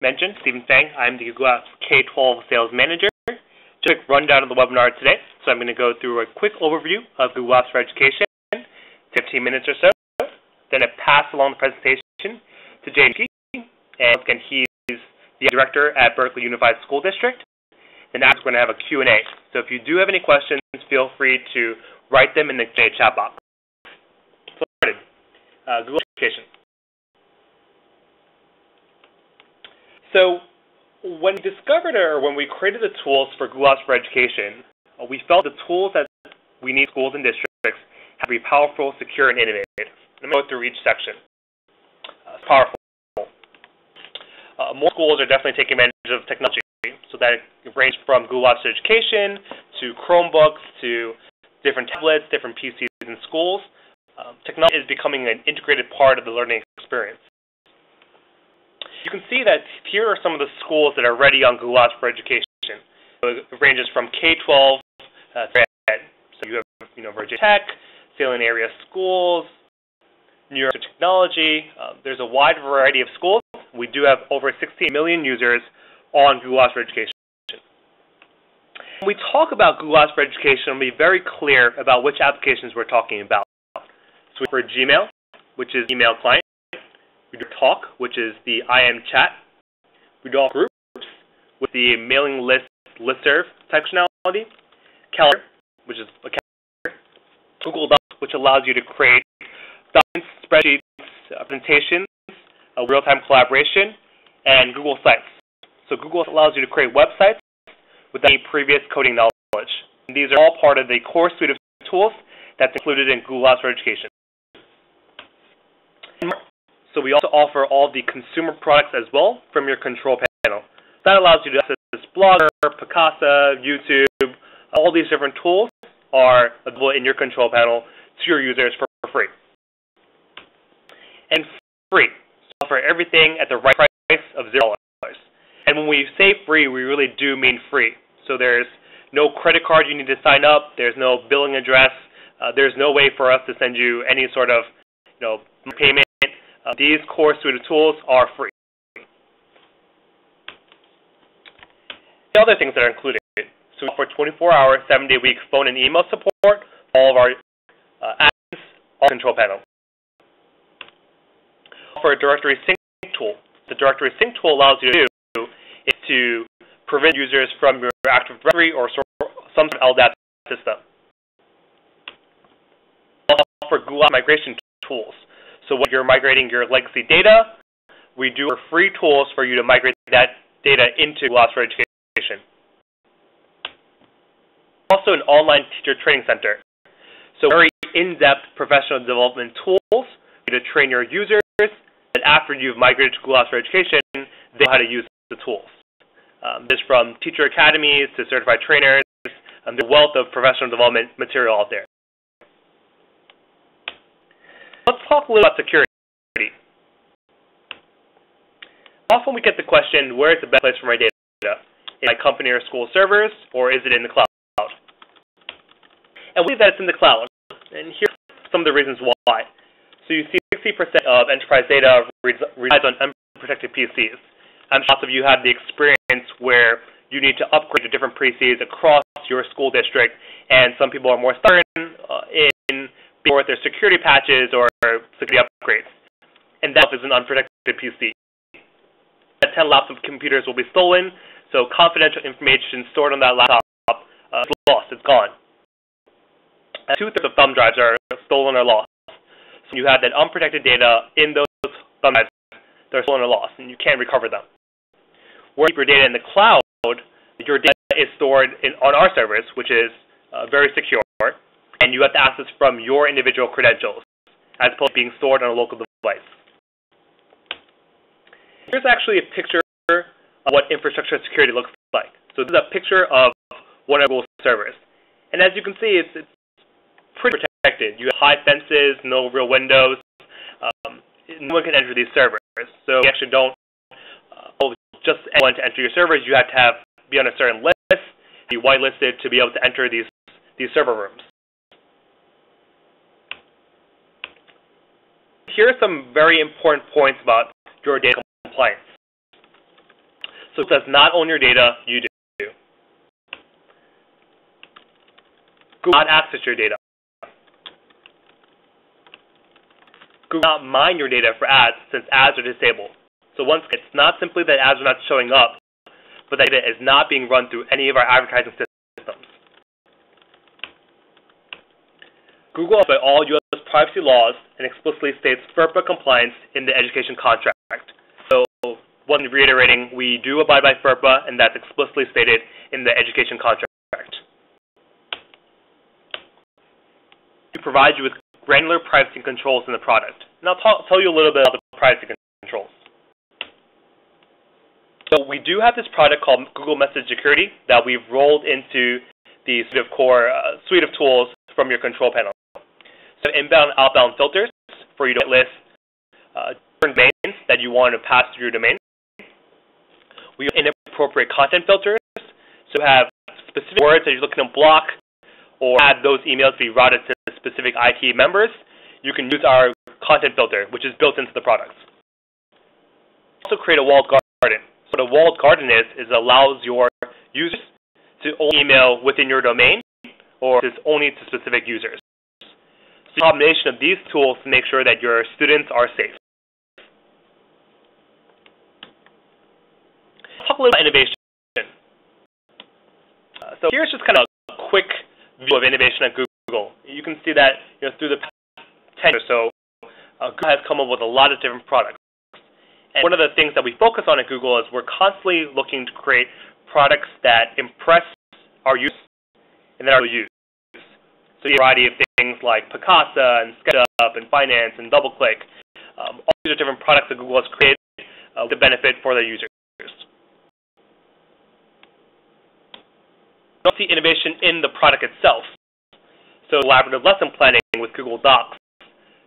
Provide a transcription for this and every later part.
mentioned, Stephen Fang. I'm the Google Apps K-12 Sales Manager. Just a quick rundown of the webinar today. So I'm going to go through a quick overview of Google Apps for Education, 15 minutes or so. Then I pass along the presentation to Jay Nitschke, and again, he's the director at Berkeley Unified School District. And after, we're going to have a Q&A. So if you do have any questions, feel free to write them in the chat box. So started. Google Education. So when we discovered or when we created the tools for Google Apps for Education, we felt the tools that we need schools and districts have to be powerful, secure, and innovative. I'm going to go through each section. Powerful. More schools are definitely taking advantage of technology, so that it ranges from Google Apps for Education to Chromebooks to different tablets, different PCs in schools. Technology is becoming an integrated part of the learning experience. You can see that here are some of the schools that are ready on Google Apps for Education. So it ranges from K-12 to Ed. So you have, Virginia Tech, Salient Area Schools, New York Technology. There's a wide variety of schools. We do have over 16 million users on Google Apps for Education. When we talk about Google Apps for Education, we'll be very clear about which applications we're talking about. So for Gmail, which is email client. We do Talk, which is the IM chat. We do all groups with the mailing list listserv type functionality. Calendar, which is a calendar. Google Docs, which allows you to create documents, spreadsheets, presentations, real-time collaboration, and Google Sites. So Google allows you to create websites without any previous coding knowledge. And these are all part of the core suite of tools that's included in Google Apps for Education. So we also offer all the consumer products as well from your control panel. That allows you to access Blogger, Picasa, YouTube. All these different tools are available in your control panel to your users for free. And free. So offer everything at the right price of $0. And when we say free, we really do mean free. So there's no credit card you need to sign up. There's no billing address. There's no way for us to send you any sort of payment. These core suite of tools are free. The other things that are included. So we offer 24-hour, 7-day-a-week phone and email support. All of our apps on control panel. We offer a directory sync tool. The directory sync tool allows you to do is to prevent users from your Active Directory or some LDAP system. We offer Google migration tools. So when you're migrating your legacy data, we do free tools for you to migrate that data into Google Apps for Education. Also an online teacher training center. So very in-depth professional development tools to train your users, and after you've migrated to Google Apps for Education, they know how to use the tools. This from teacher academies to certified trainers, there's a wealth of professional development material out there. Let's talk a little about security. Often we get the question, where is the best place for my data? In my company or school servers, or is it in the cloud? And we believe that it's in the cloud. And here's some of the reasons why. So you see 60% of enterprise data resides on unprotected PCs. I'm sure lots of you have the experience where you need to upgrade to different PCs across your school district, and some people are more stubborn in or with their security patches or security upgrades. And that is an unprotected PC. 10 laptop computers will be stolen, so confidential information stored on that laptop is lost, it's gone. 2/3 of thumb drives are stolen or lost. So you have that unprotected data in those thumb drives that are stolen or lost, and you can't recover them. Where you keep your data in the cloud, your data is stored on our servers, which is very secure, and you have to access from your individual credentials, as opposed to being stored on a local device. Here's actually a picture of what infrastructure security looks like. So this is a picture of one of Google's servers. And as you can see, it's pretty protected. You have high fences, no real windows. No one can enter these servers. So you actually don't just anyone to enter your servers. You have to be on a certain list, be whitelisted to be able to enter these server rooms. Here are some very important points about your data compliance. So it does not own your data, you do. Google does not access your data. Google does not mine your data for ads since ads are disabled. So once again, it's not simply that ads are not showing up, but that data is not being run through any of our advertising systems. Google obeys all U.S. privacy laws and explicitly states FERPA compliance in the education contract. So, one reiterating, we do abide by FERPA, and that's explicitly stated in the education contract. We provide you with granular privacy controls in the product. And I'll tell you a little bit about the privacy controls. So we do have this product called Google Message Security that we've rolled into the suite of core suite of tools from your control panel. So inbound, outbound filters for you to list different domains that you want to pass through your domain. We have inappropriate content filters. So you have specific words that you're looking to block or have those emails be routed to specific IT members. You can use our content filter, which is built into the products. Also create a walled garden. So what a walled garden is it allows your users to only email within your domain or is only to specific users. So a combination of these tools to make sure that your students are safe. Let's talk a little about innovation. So here's just kind of a quick view of innovation at Google. You can see that through the past 10 years or so, Google has come up with a lot of different products. And one of the things that we focus on at Google is we're constantly looking to create products that impress our users and that are used. So a variety of things like Picasa and SketchUp and Finance and DoubleClick. All these are different products that Google has created to benefit for their users. You don't see innovation in the product itself. So collaborative lesson planning with Google Docs.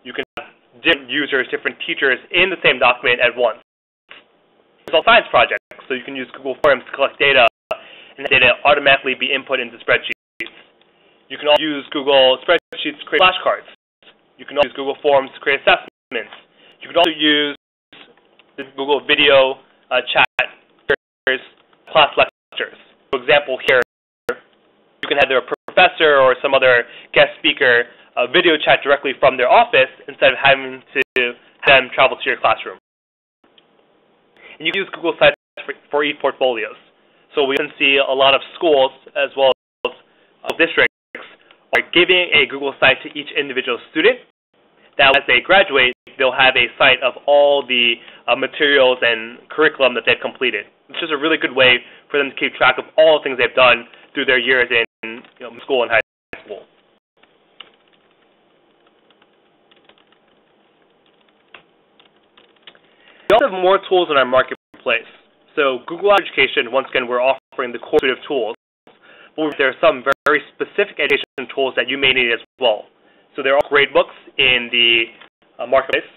You can have different users, different teachers in the same document at once. There's all science projects, so you can use Google Forms to collect data and the data automatically be input into spreadsheets. You can also use Google Spreadsheets to create flashcards. You can also use Google Forms to create assessments. You can also use the Google Video Chat class lectures. For example, here, you can have their professor or some other guest speaker video chat directly from their office instead of having to have them travel to your classroom. And you can use Google Sites for e-portfolios. So we can see a lot of schools as well as districts are giving a Google site to each individual student. That as they graduate, they'll have a site of all the materials and curriculum that they've completed. It's just a really good way for them to keep track of all the things they've done through their years in school and high school. We also have more tools in our marketplace. So Google Education, once again, we're offering the core suite of tools. But there are some very specific education tools that you may need as well. So there are gradebooks in the marketplace,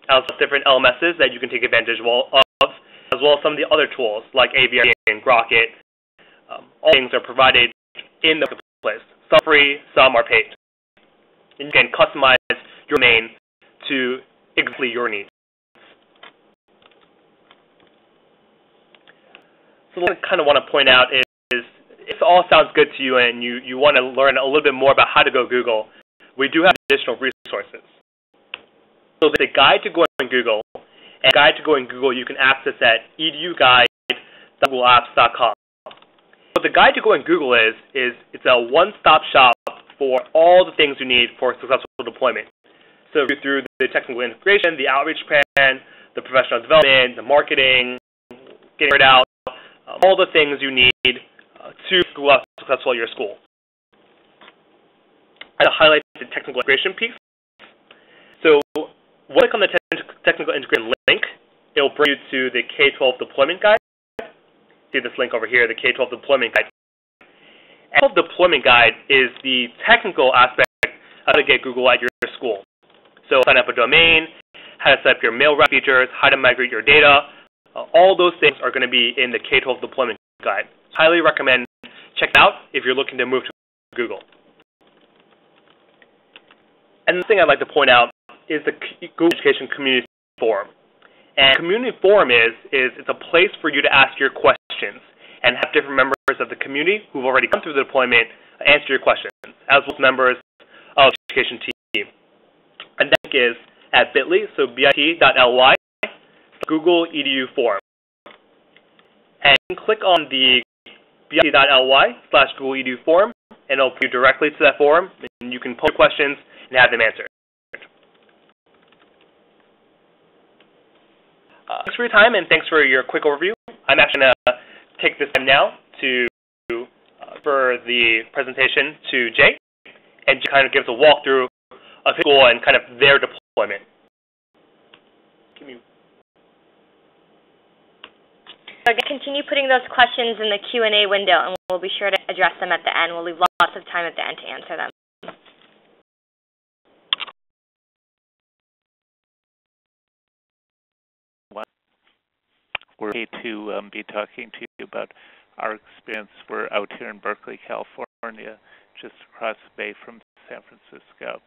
as well as different LMSs that you can take advantage of, as well as some of the other tools like AVR and Grocket. All things are provided in the marketplace. Some free, some are paid. And you can customize your domain to exactly your needs. So what I kind of want to point out is if it all sounds good to you and you want to learn a little bit more about how to go Google, we do have additional resources. So there's a guide to going Google, and a guide to going Google you can access at eduguide.googleapps.com. What the guide to going Google is it's a one-stop shop for all the things you need for successful deployment. So through the technical integration, the outreach plan, the professional development, the marketing, getting it out, all the things you need to Google Apps successful at your school. I'll highlight the technical integration piece. So when you click on the technical integration link, it will bring you to the K-12 deployment guide. See this link over here, the K-12 deployment guide. And the deployment guide is the technical aspect of how to get Google at your school. So sign up a domain, how to set up your mail route features, how to migrate your data. All those things are going to be in the K-12 deployment guide. Highly recommend check it out if you're looking to move to Google. And the thing I'd like to point out is the Google Education Community Forum. And community forum is it's a place for you to ask your questions and have different members of the community who've already come through the deployment answer your questions, as well as members of the education team. And that link is at bit.ly, so bit.ly, Google EDU forum. And you can click on the bit.ly/Google EDU forum, and it'll put you directly to that forum, and you can post questions and have them answered. Thanks for your time, and thanks for your quick overview. I'm actually going to take this time now to for the presentation to Jay, and Jay kind of gives a walkthrough of his school and kind of their deployment. So continue putting those questions in the Q&A window, and we'll be sure to address them at the end. We'll leave lots of time at the end to answer them. We're happy to be talking to you about our experience. We're out here in Berkeley, California, just across the bay from San Francisco.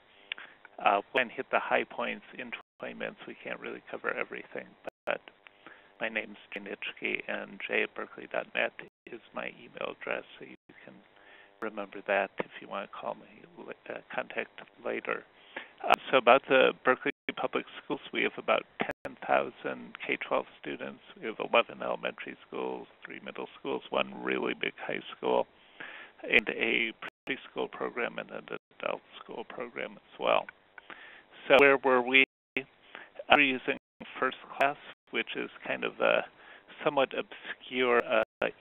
We'll hit the high points in 20 minutes. We can't really cover everything, but my name's Jay Nitschke, and jay@berkeley.net is my email address, so you can remember that if you want to call me, contact later. So about the Berkeley Public Schools, we have about 10,000 K-12 students. We have 11 elementary schools, 3 middle schools, 1 really big high school, and a preschool program and an adult school program as well. So where were we? We're using First Class, which is kind of a somewhat obscure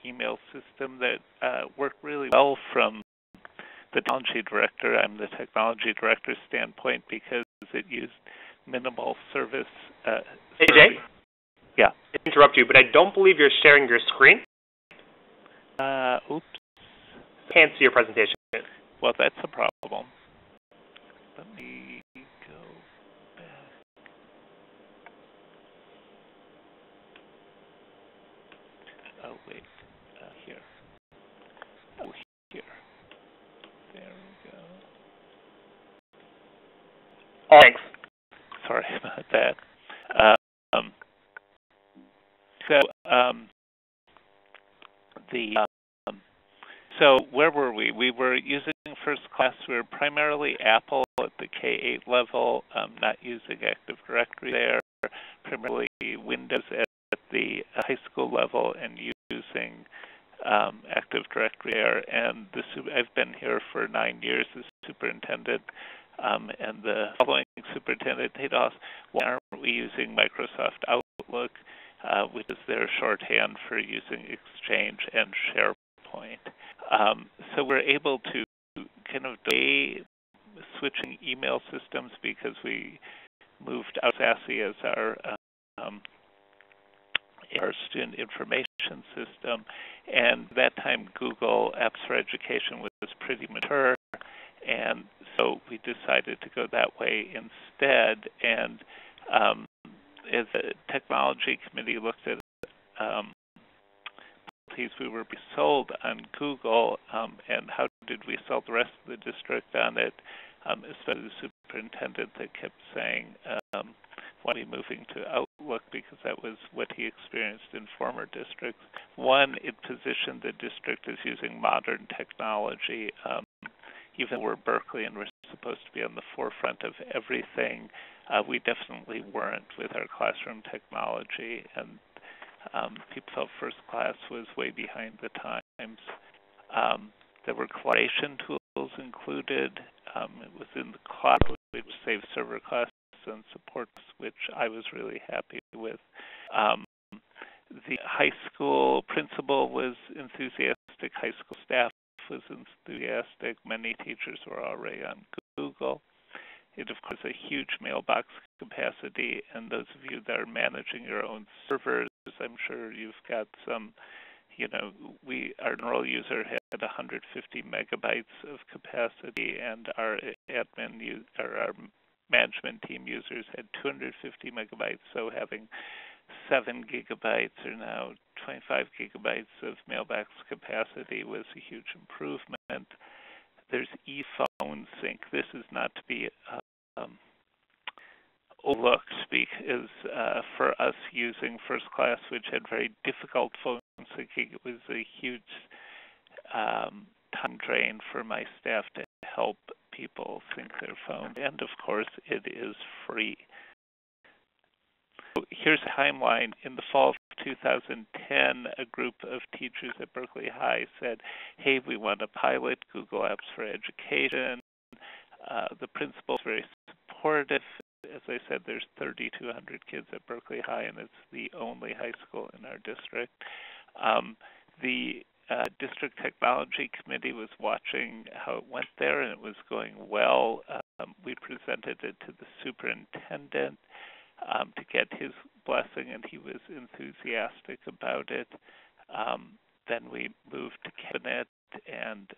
email system that worked really well from the technology director. I'm the technology director standpoint because it used minimal service. Hey, Jay? Yeah. I interrupt you, but I don't believe you're sharing your screen. Oops. Can't see your presentation. Well, that's a problem. Let me go back. Oh, wait. Here. Oh, here. There we go. Oh, thanks. Sorry about that. So where were we? We were using First Class. We were primarily Apple at the K-8 level, not using Active Directory there, primarily Windows at the high school level and using Active Directory there. And I've been here for 9 years as superintendent, and the following superintendent, they'd asked, why aren't we using Microsoft Outlook, which is their shorthand for using Exchange and SharePoint. So we're able to kind of delay switching email systems because we moved out SASE as our student information system, and that time Google Apps for Education was pretty mature, and so we decided to go that way instead. And as the technology committee looked at we were sold on Google, and how did we sell the rest of the district on it, especially the superintendent that kept saying, why are we moving to Outlook, because that was what he experienced in former districts. One, it positioned the district as using modern technology. Even though we're Berkeley and we're supposed to be on the forefront of everything, we definitely weren't with our classroom technology, and people felt First Class was way behind the times. There were collaboration tools included. It was in the cloud, which saved server costs and supports, which I was really happy with. The high school principal was enthusiastic. High school staff was enthusiastic. Many teachers were already on Google. It, of course, a huge mailbox capacity, and those of you that are managing your own servers, I'm sure you've got some, our general user had 150 megabytes of capacity, and our our management team users had 250 megabytes, so having 7 gigabytes or now 25 gigabytes of mailbox capacity was a huge improvement. There's ePhone sync. This is not to be overlooked because for us using First Class, which had very difficult phone syncing, it was a huge time drain for my staff to help people sync their phone. And of course, it is free. So here's a timeline. In the fall of 2010, a group of teachers at Berkeley High said, hey, we want to pilot Google Apps for Education. The principal is very supportive. As I said, there's 3,200 kids at Berkeley High, and it's the only high school in our district. The District Technology Committee was watching how it went there, and it was going well. We presented it to the superintendent to get his blessing, and he was enthusiastic about it. Then we moved to cabinet, and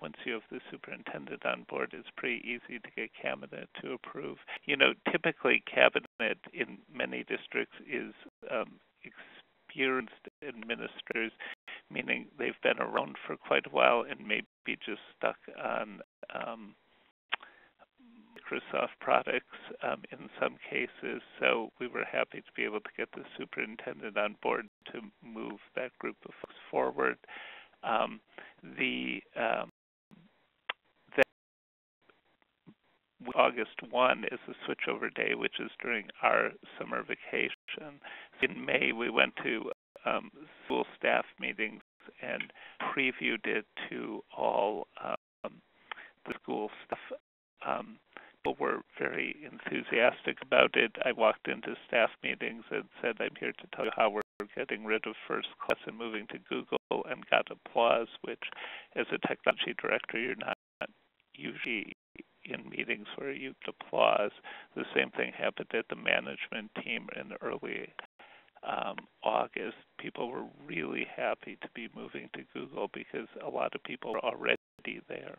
once you have the superintendent on board, it's pretty easy to get cabinet to approve. You know, typically cabinet in many districts is experienced administrators, meaning they've been around for quite a while and maybe just stuck on Microsoft products in some cases. So we were happy to be able to get the superintendent on board to move that group of folks forward. August 1 is the switchover day, which is during our summer vacation. In May, we went to school staff meetings and previewed it to all the school staff. People were very enthusiastic about it. I walked into staff meetings and said, I'm here to tell you how we're getting rid of First Class and moving to Google, and got applause, which as a technology director, you're not usually in meetings where you get applause. The same thing happened at the management team in early August. People were really happy to be moving to Google because a lot of people were already there.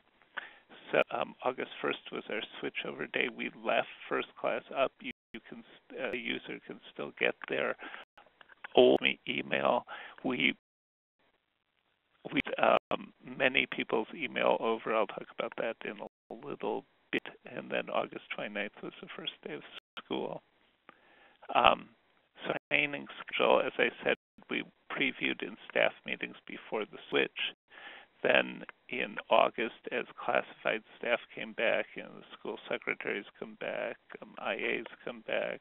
So August 1st was our switchover day. We left First Class up. The user can still get their old email. We many people's email over. I'll talk about that in a little bit. And then August 29th was the first day of school. So training schedule, as I said, we previewed in staff meetings before the switch. Then in August, as classified staff came back, the school secretaries come back, IAs come back,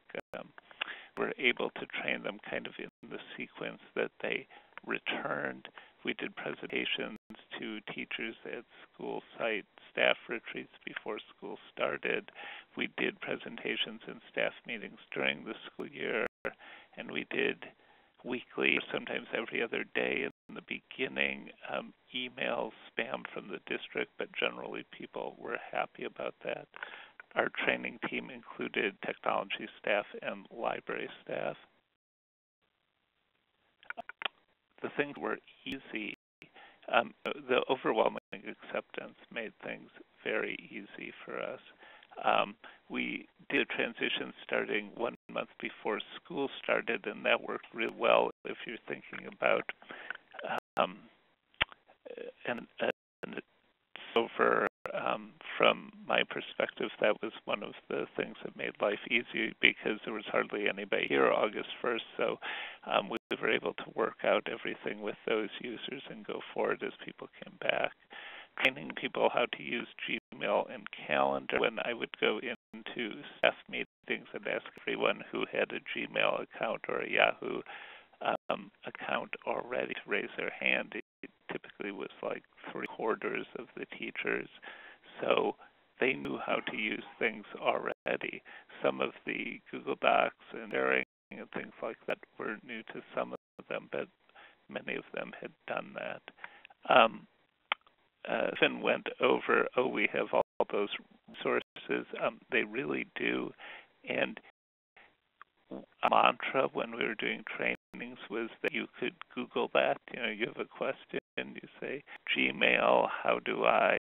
we're able to train them kind of in the sequence that they returned. We did presentations to teachers at school site staff retreats before school started. We did presentations in staff meetings during the school year, and we did weekly, or sometimes every other day in the beginning, emails spam from the district, but generally people were happy about that. Our training team included technology staff and library staff. The things were easy. The overwhelming acceptance made things very easy for us. We did a transition starting 1 month before school started, and that worked really well if you're thinking about and over from my perspective, that was one of the things that made life easy because there was hardly anybody here August 1st, so we were able to work out everything with those users and go forward as people came back. Training people how to use Gmail and Calendar. When I would go into staff meetings and ask everyone who had a Gmail account or a Yahoo account already to raise their hand, it typically was like 3/4 of the teachers. So they knew how to use things already. Some of the Google Docs and sharing and things like that were new to some of them, but many of them had done that. Then went over, we have all those resources. They really do. And a mantra when we were doing trainings was that you could Google that. You have a question, you say, Gmail, how do I,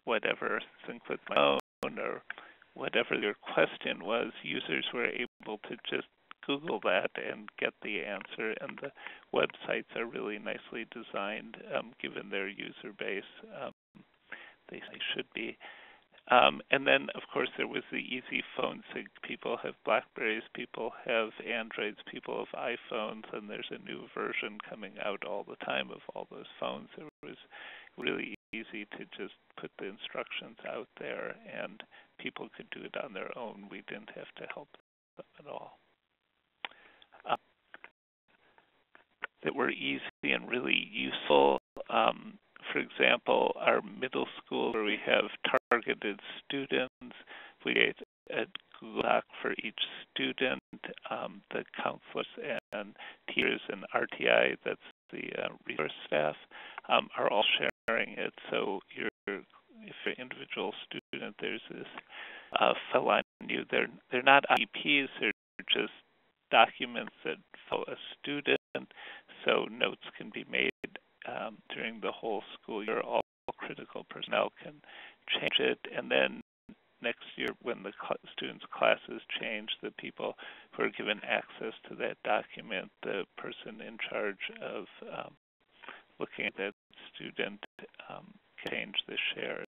whatever, sync with my phone, or whatever your question was, users were able to just Google that and get the answer, and the websites are really nicely designed given their user base. They should be. And then, of course, there was the easy phone sync. People have Blackberries, people have Androids, people have iPhones, and there's a new version coming out all the time of all those phones. It was really easy to just put the instructions out there, and people could do it on their own. We didn't have to help them at all. That were easy and really useful. For example, our middle school, where we have targeted students, we create a Google Doc for each student. The counselors and teachers and RTI, that's the resource staff, are all sharing it. So if you're an individual student, there's this file on you. They're not IEPs, they're just documents that follow a student, so notes can be made during the whole school year. All critical personnel can change it, and then next year when the students' classes change, the people who are given access to that document, the person in charge of looking at that student can change the shares.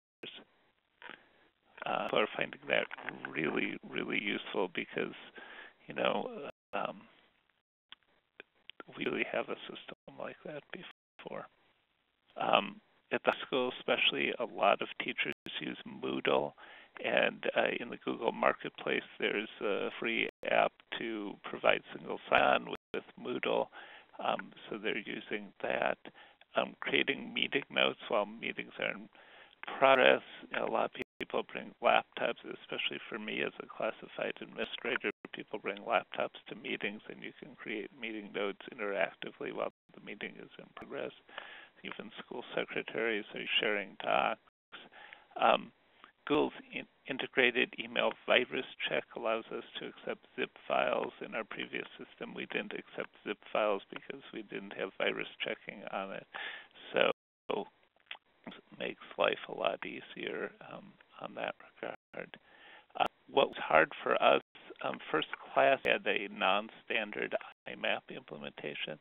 People are finding that really, really useful because, we really have a system like that before. At the school especially, a lot of teachers use Moodle, and in the Google Marketplace, there's a free app to provide single sign-on with Moodle, so they're using that. Creating meeting notes while meetings are in progress. A lot of people bring laptops, especially for me as a classified administrator. People bring laptops to meetings, and you can create meeting notes interactively while the meeting is in progress. Even school secretaries are sharing docs. Google's integrated email virus check allows us to accept zip files. In our previous system, we didn't accept zip files because we didn't have virus checking on it. So it makes life a lot easier on that regard. What was hard for us, first class had a non-standard IMAP implementation.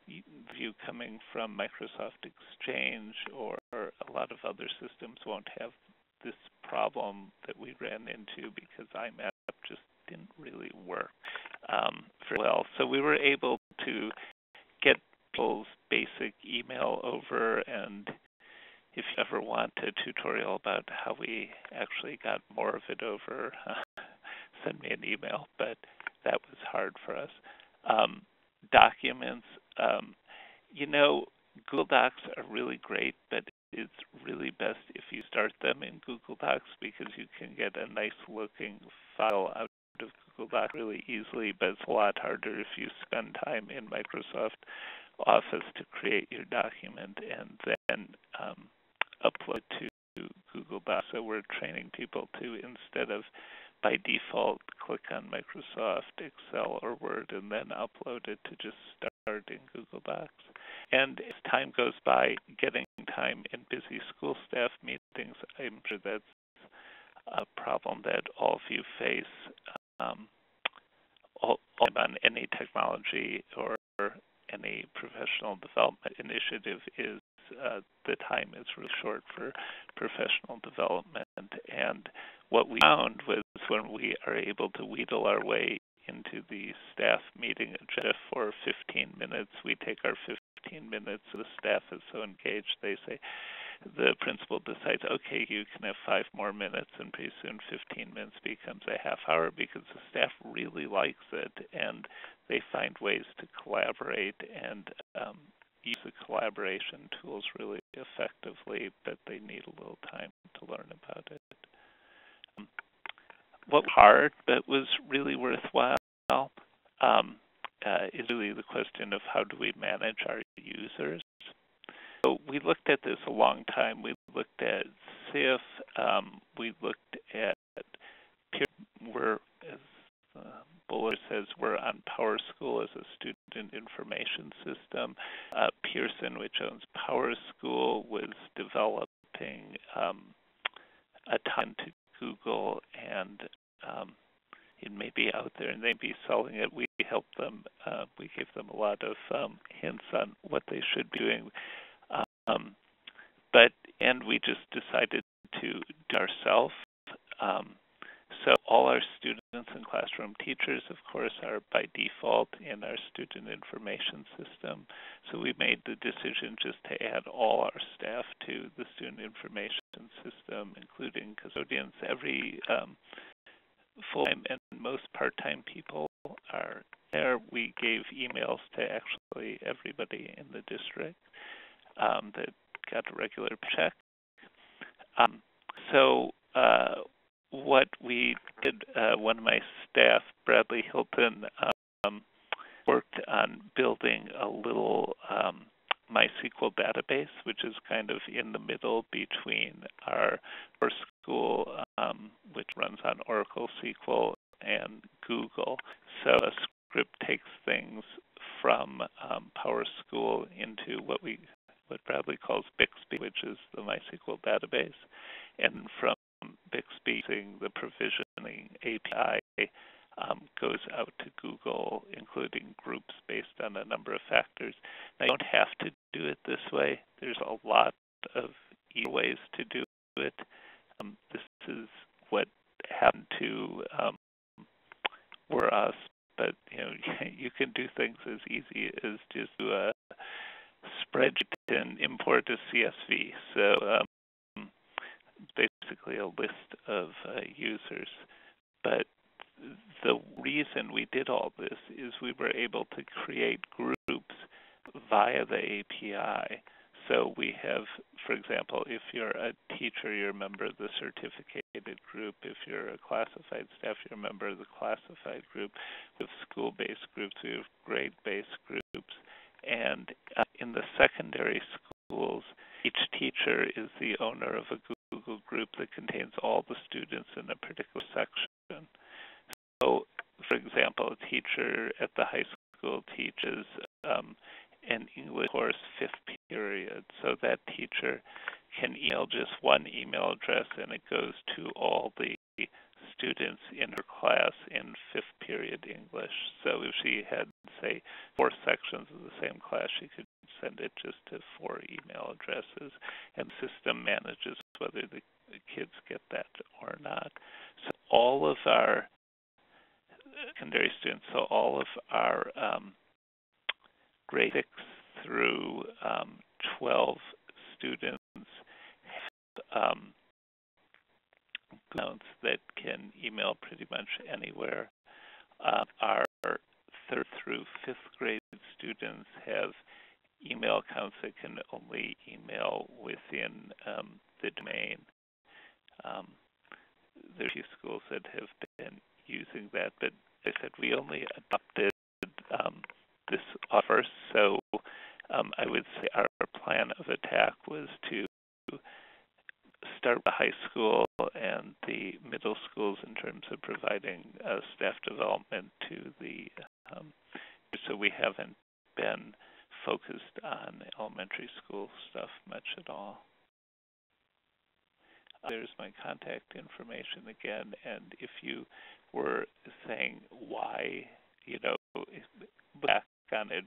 View coming from Microsoft Exchange or a lot of other systems won't have this problem that we ran into because IMAP just didn't really work very well. So we were able to get people's basic email over, and if you ever want a tutorial about how we actually got more of it over, send me an email, but that was hard for us. Documents, Google Docs are really great, but it's really best if you start them in Google Docs because you can get a nice looking file out of Google Docs really easily, but it's a lot harder if you spend time in Microsoft Office to create your document and then upload to Google Docs. So we're training people to, instead of by default, click on Microsoft, Excel, or Word, and then upload it, to just start in Google Docs. And as time goes by, getting time in busy school staff meetings, I'm sure that's a problem that all of you face on any technology or any professional development initiative is the time is really short for professional development. And what we found was when we are able to wheedle our way into the staff meeting agenda for 15 minutes, we take our 15 minutes, the staff is so engaged, they say, the principal decides, okay, you can have 5 more minutes, and pretty soon 15 minutes becomes a half hour because the staff really likes it, and they find ways to collaborate and use the collaboration tools really effectively, but they need a little time to learn about it. What was hard but was really worthwhile is really the question of how do we manage our users. So we looked at this a long time. We looked at CIF. We looked at Pearson. As Buller says, we're on PowerSchool as a student information system. Pearson, which owns PowerSchool, was developing a ton to Google, and it may be out there and they'd be selling it. We helped them. We gave them a lot of hints on what they should be doing. And we just decided to do ourselves. So all our students and classroom teachers, of course, are by default in our student information system. So we made the decision just to add all our staff to the student information system, including custodians. Every full-time and most part-time people are there. We gave emails to actually everybody in the district that got a regular check. What we did, one of my staff, Bradley Hilton, worked on building a little MySQL database, which is kind of in the middle between our school, which runs on Oracle SQL, and Google. So a script takes things from PowerSchool into what Bradley calls Bixby, which is the MySQL database, and from Bixby, using the provisioning API, goes out to Google, including groups based on a number of factors. Now, you don't have to do it this way. There's a lot of easy ways to do it. This is what happened to us, but you can do things as easy as just do a spreadsheet and import a CSV. So basically a list of users. But the reason we did all this is we were able to create groups via the API. So we have, for example, if you're a teacher, you're a member of the certificated group. If you're a classified staff, you're a member of the classified group. We have school-based groups. We have grade-based groups. And in the secondary schools, each teacher is the owner of a Google group that contains all the students in a particular section. So, for example, a teacher at the high school teaches an English course 5th period. So that teacher can email just one email address, and it goes to all the students in her class in 5th period English. So if she had, say, 4 sections of the same class, she could send it just to 4 email addresses, and the system manages whether the kids get that or not. So all of our secondary students, so all of our grade 6 through 12 students have accounts that can email pretty much anywhere. Our 3rd through 5th grade students have email accounts that can only email within the domain. There are a few schools that have been using that, but as I said, we only adopted this offer, so I would say our plan of attack was to start the high school and the middle schools in terms of providing staff development to the so we haven't been focused on elementary school stuff much at all. There's my contact information again, and if you were saying why, back on it,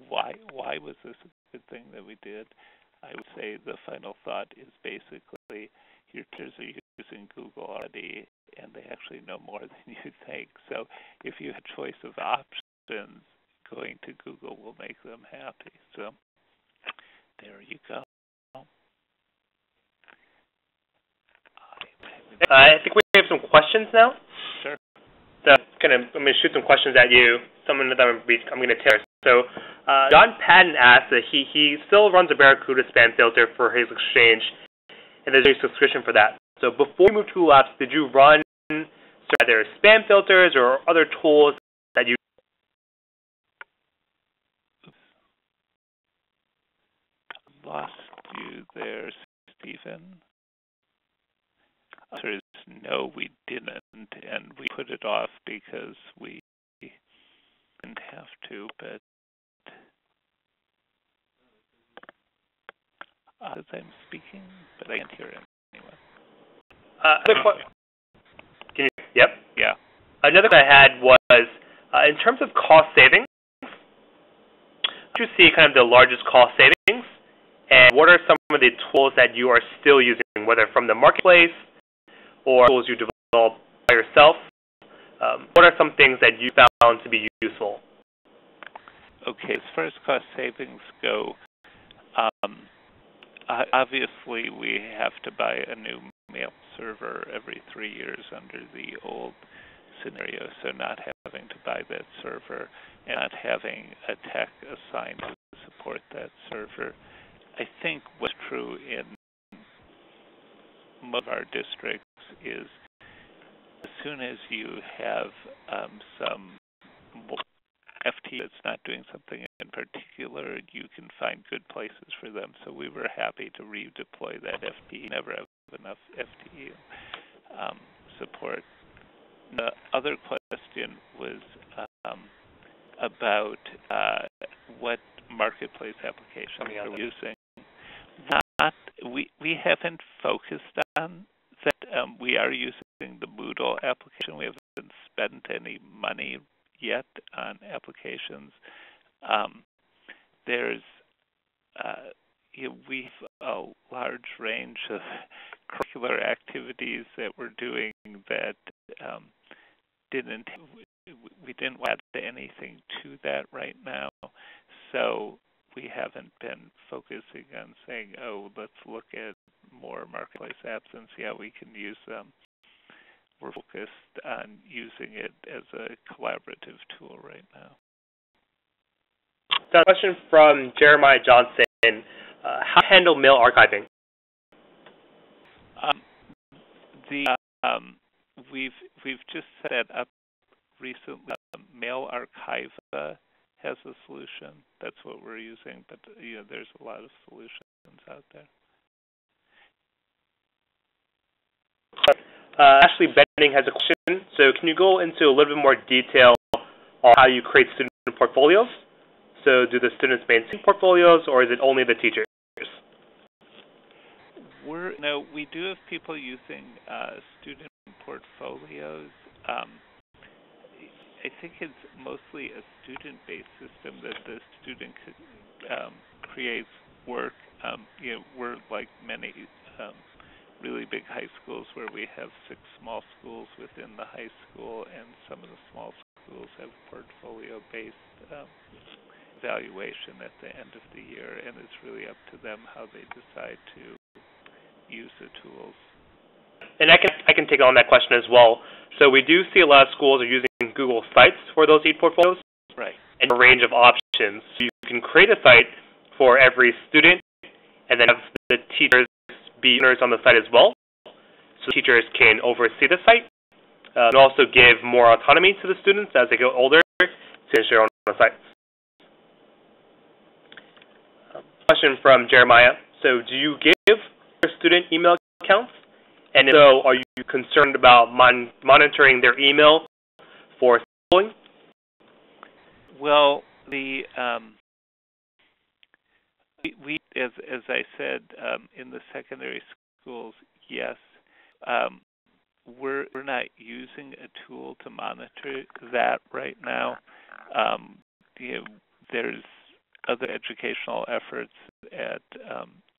why was this a good thing that we did? I would say the final thought is basically your teachers are using Google already, and they actually know more than you think. So if you had choice of options, going to Google will make them happy. So there you go. I think we have some questions now. Sure. So I'm going to shoot some questions at you. Some of them I'm going to tear. So John Patton asked that he still runs a Barracuda spam filter for his exchange, and there's a subscription for that. So before you moved to Google Apps, did you run either spam filters or other tools that you lost you there, Stephen? The answer is no, we didn't, and we put it off because we didn't have to, but as I'm speaking, but I can't hear him anyway. Can you? Yep. Yeah. Another question I had was, in terms of cost savings, did you see kind of the largest cost savings, and what are some of the tools that you are still using whether from the marketplace or tools you develop by yourself. What are some things that you found to be useful? Okay, as far as cost savings go, obviously we have to buy a new mail server every 3 years under the old scenario, so not having to buy that server and not having a tech assigned to support that server. I think what's true in most of our districts is as soon as you have some FTE that's not doing something in particular, you can find good places for them. So we were happy to redeploy that FTE. Never have enough FTE support. The other question was about what marketplace applications are we using. We haven't focused on that. We are using the Moodle application. We haven't spent any money yet on applications. We have a large range of curricular activities that we're doing that we didn't add anything to that right now. So we haven't been focusing on saying, oh, let's look at more marketplace apps and see how we can use them. We're focused on using it as a collaborative tool right now. So a question from Jeremiah Johnson. How to handle mail archiving? We've just set up recently. Mail Archiva has a solution. That's what we're using, but there's a lot of solutions out there. Ashley Benning has a question. So can you go into a little bit more detail on how you create student portfolios? So do the students maintain portfolios, or is it only the teachers? We do have people using student portfolios. I think it's mostly a student-based system that the student creates work. We're like many really big high schools where we have 6 small schools within the high school, and some of the small schools have portfolio-based evaluation at the end of the year, and it's really up to them how they decide to use the tools. And I can take on that question as well. So we do see a lot of schools are using Google Sites for those e-portfolios. Right. And a range of options. So you can create a site for every student, and then have the teachers be owners on the site as well. So teachers can oversee the site, and also give more autonomy to the students as they get older to share on the site. Question from Jeremiah. So do you give your student email accounts? And if so, are you concerned about monitoring their email for schooling? Well, we as I said, in the secondary schools, yes, we're not using a tool to monitor that right now. There's other educational efforts at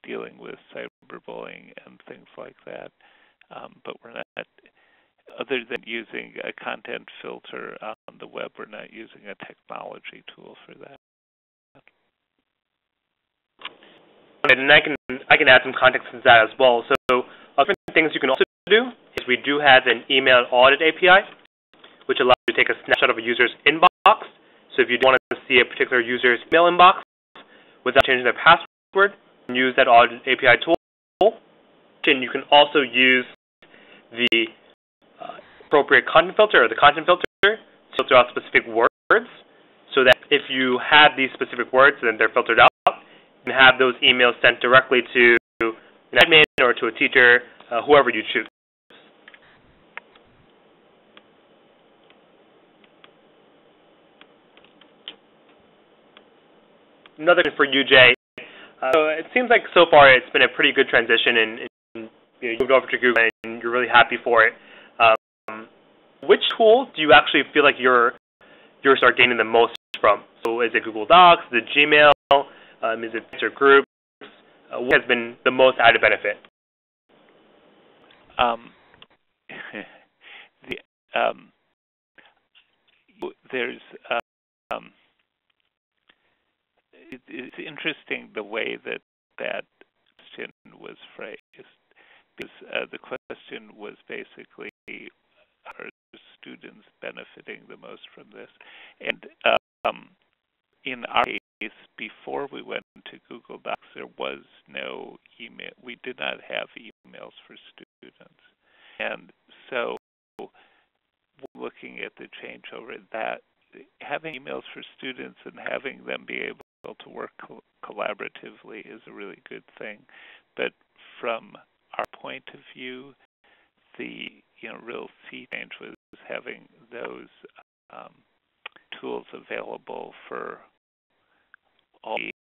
dealing with cyberbullying and things like that. But we're not, other than using a content filter on the web, we're not using a technology tool for that. And I can add some context to that as well. So other things you can also do is we do have an email audit API, which allows you to take a snapshot of a user's inbox. So if you want to see a particular user's email inbox without changing their password, you can use that audit API tool. And you can also use the appropriate content filter, or the content filter, to filter out specific words, so that if you have these specific words and they're filtered out, you can have those emails sent directly to an admin or to a teacher, whoever you choose. Another thing for you, Jay. So it seems like so far it's been a pretty good transition, and you moved over to Google and you're really happy for it. Which tool do you actually feel like you're start gaining the most from? So is it Google Docs, is it Gmail, is it your groups? What has been the most added benefit? the, there's it's interesting the way that question was phrased, because the question was basically, are students benefiting the most from this? And in our case, before we went to Google Docs, there was no email. We did not have emails for students. And so looking at the changeover, that having emails for students and having them be able to work collaboratively is a really good thing. But from our point of view, the real sea change was having those tools available for all the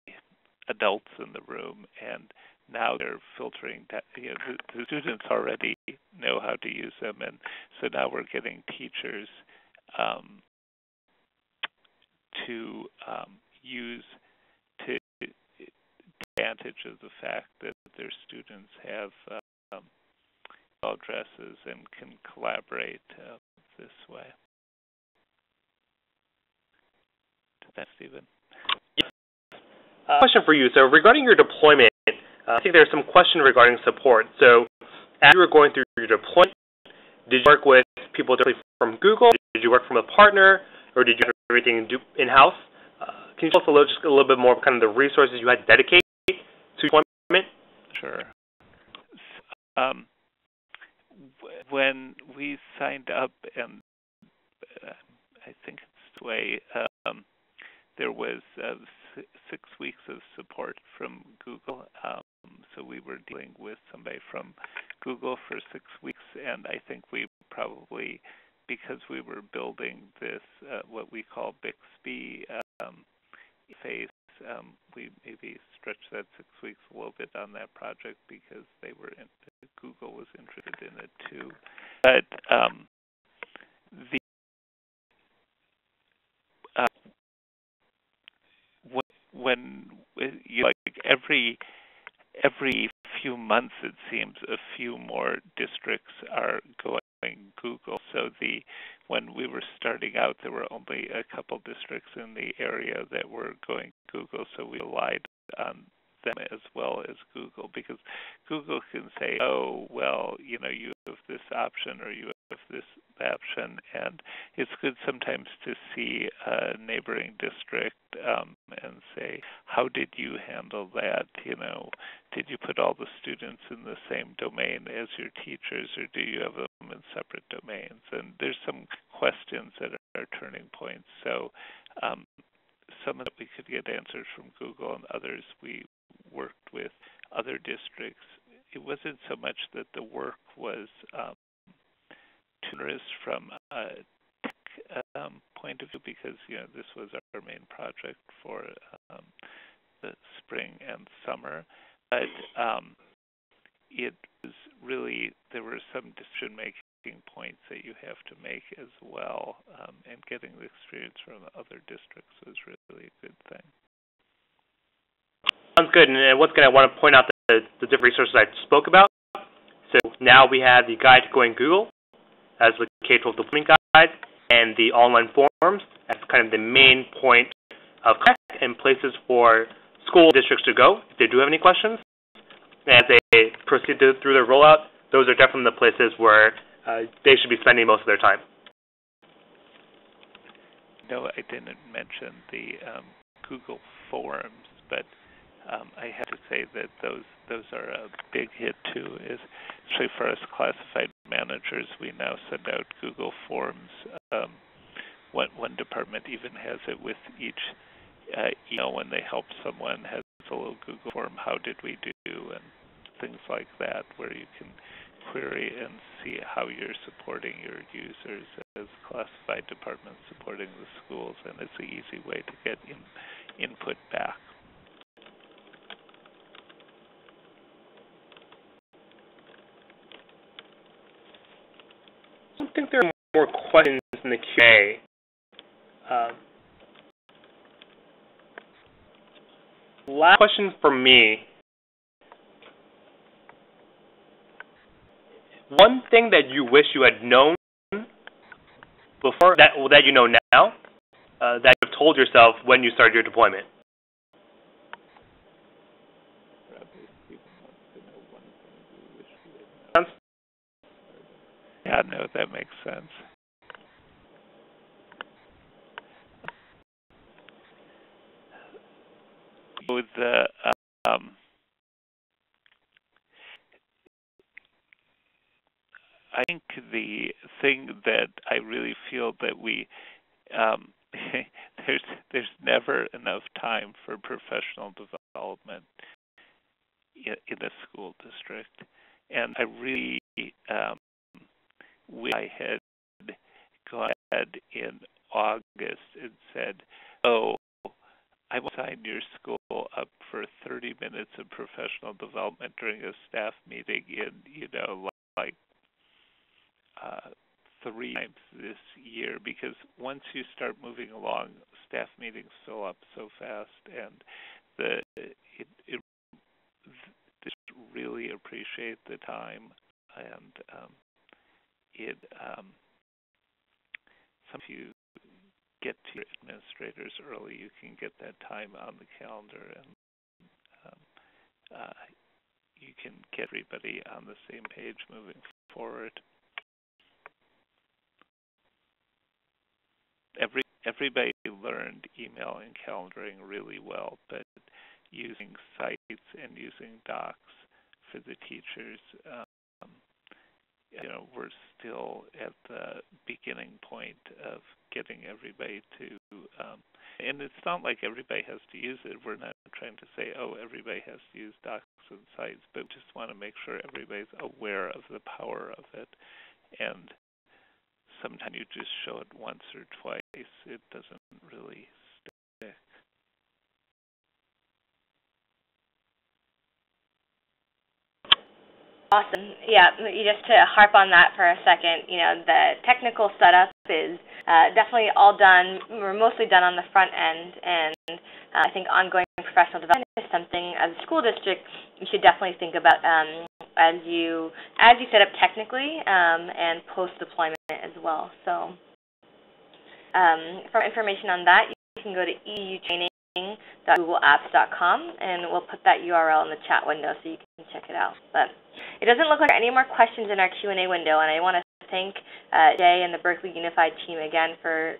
adults in the room, and now they're filtering that. The students already know how to use them, and so now we're getting teachers to use to advantage of the fact that their students have email addresses and can collaborate this way. Thanks, Stephen. Question for you. So regarding your deployment, I think there's some question regarding support. So as you were going through your deployment, did you work with people directly from Google? Did you work from a partner? Or did you have everything in-house? Can you tell us just a little bit more of kind of the resources you had dedicated to deployment? Sure. When we signed up, and I think it's the way, there was 6 weeks of support from Google. So we were dealing with somebody from Google for 6 weeks, and I think we probably, because we were building this, what we call Bixby phase, we maybe stretched that 6 weeks a little bit on that project because Google was interested in it too. But every few months, it seems a few more districts are going Google. So when we were starting out, there were only a couple districts in the area that were going Google, so we relied on them as well as Google, because Google can say, oh, well, you have this option or you have this option, and it's good sometimes to see a neighboring district and say, how did you handle that? Did you put all the students in the same domain as your teachers, or do you have them in separate domains? And there's some questions that are turning points. So some of it we could get answers from Google, and others we worked with other districts. It wasn't so much that the work was onerous from a tech point of view, because this was our main project for the spring and summer. But it was really, there were some decision-making points that you have to make as well, and getting the experience from other districts was really a good thing. Sounds good. And once again, I want to point out the different resources I spoke about. So now we have the guide to going Google as the K-12 deployment guide, and the online forums as kind of the main point of contact and places for school districts to go if they do have any questions. As they proceed through their rollout, those are definitely the places where they should be spending most of their time. No, I didn't mention the Google forums, but I have to say that those are a big hit too, especially for us classified managers. We now send out Google Forms. One department even has it with each email when they help someone, has a little Google form, how did we do, and things like that, where you can query and see how you're supporting your users as classified departments supporting the schools, and it's an easy way to get input back. I don't think there are more questions in the Q&A. Last question from me. one thing that you wish you had known before that you know now that you have told yourself when you started your deployment? Yeah, no, that makes sense. With the I think the thing that I really feel that we there's never enough time for professional development in a school district, and I really wish I had gone ahead in August and said, "Oh, I will sign your school up for 30 minutes of professional development during a staff meeting in, like 3 times this year," because once you start moving along, staff meetings fill up so fast, and it just really appreciate the time, and some of you get to your administrators early, you can get that time on the calendar, and you can get everybody on the same page moving forward. Everybody learned email and calendaring really well, but using sites and using docs for the teachers, we're still at the beginning point of getting everybody to, and it's not like everybody has to use it. We're not trying to say, oh, everybody has to use docs and sites, but we just want to make sure everybody's aware of the power of it. And sometimes you just show it once or twice, it doesn't really stick. Awesome. Yeah, just to harp on that for a second, the technical setup is definitely all done. We're mostly done on the front end, and I think ongoing professional development is something as a school district you should definitely think about as you set up technically and post-deployment as well. So for information on that, you can go to eutraining.googleapps.com, and we'll put that URL in the chat window so you can check it out. But it doesn't look like there are any more questions in our Q&A window, and I want to thank Jay and the Berkeley Unified team again for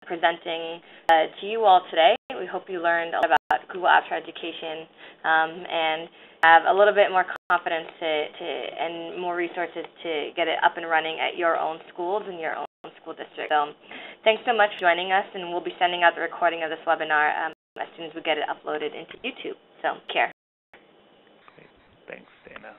presenting to you all today. We hope you learned a lot about Google Apps for Education and have a little bit more confidence and more resources to get it up and running at your own schools and your own school district. So thanks so much for joining us, and we'll be sending out the recording of this webinar as soon as we get it uploaded into YouTube. So care. Great. Thanks, Dana.